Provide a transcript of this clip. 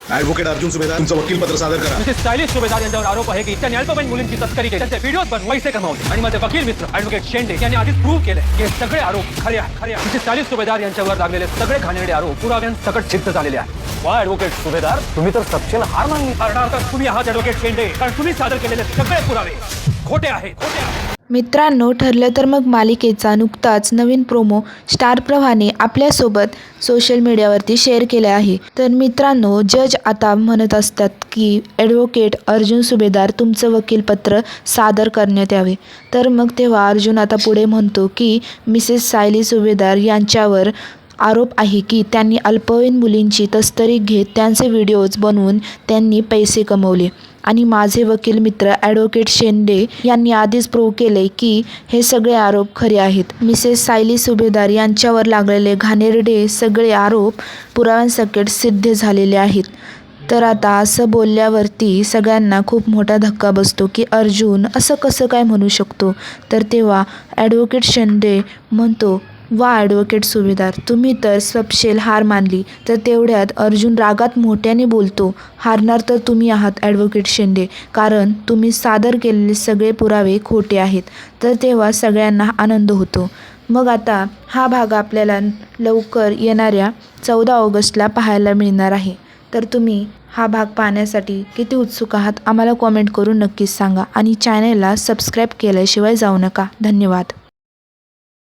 Advocate Arjun सुभेदार तुमचं वकील पत्र सादर करा। मिसेस स्टायलिश सुभेदार यांच्यावर आरोप आहे की त्यांनी अल्पवयीन मुलींची तस्करी केली, त्यांचे व्हिडिओज बनवून पैसे कमावले आणि माझे वकील मित्र ॲडव्होकेट शेंडे यांनी आधीच प्रूव्ह केले की हे सगळे आरोप खरे आहेत। मिसेस स्टायलिश सुभेदार यांच्यावर लागलेले सगळे घाणेरडे आरोप पुराव्यांसकट सिद्ध झालेले आहेत। वा ॲडव्होकेट सुभेदार, तुम्ही तर सपशेल हार मानली। अर्थात तुम्ही आहात ॲडव्होकेट शेंडे, कारण तुम्ही सादर केलेले सगळे पुरावे खोटे आहेत। मित्रांनो, ठरलं तर मग मालिकेचा नुकताच नवीन प्रोमो स्टार प्रवाहने आपल्यासोबत सोशल मीडियावरती शेअर केला आहे। तर मित्रांनो, जज आता म्हणत असतात की ॲडव्होकेट अर्जुन सुभेदार तुमचं वकीलपत्र सादर करण्यात यावे। तर मग तेव्हा अर्जुन आता पुढे म्हणतो की मिसेस सायली सुभेदार यांच्यावर आरोप आहे की त्यांनी अल्पवयीन मुलींची तस्करी घेत त्यांचे व्हिडिओज बनवून त्यांनी पैसे कमवले आणि माझे वकील मित्र ॲडव्होकेट शेंडे यांनी आधीच प्रूव्ह केले की हे सगळे आरोप खरे आहेत। मिसेस सायली सुभेदार यांच्यावर लागलेले घाणेरडे सगळे आरोप पुराव्यांसकट सिद्ध झालेले आहेत। तर आता असं बोलल्यावरती सगळ्यांना खूप मोठा धक्का बसतो की अर्जुन असं कसं काय म्हणू शकतो। तर तेव्हा ॲडव्होकेट शेंडे म्हणतो, वा ॲडव्होकेट सुभेदार, तुम्ही तर सपशेल हार मानली। तर तेवढ्यात अर्जुन रागात मोठ्याने बोलतो, हारणार तर तुम्ही आहात ॲडव्होकेट शेंडे, कारण तुम्ही सादर केलेले सगळे पुरावे खोटे आहेत। तर तेव्हा सगळ्यांना आनंद होतो। मग आता हा भाग आपल्याला लवकर येणाऱ्या 14 ऑगस्टला पाहायला मिळणार आहे। तर तुम्ही हा भाग पाहण्यासाठी किती उत्सुक आहात आम्हाला कॉमेंट करून नक्कीच सांगा आणि चॅनलला सबस्क्राईब केल्याशिवाय जाऊ नका। धन्यवाद।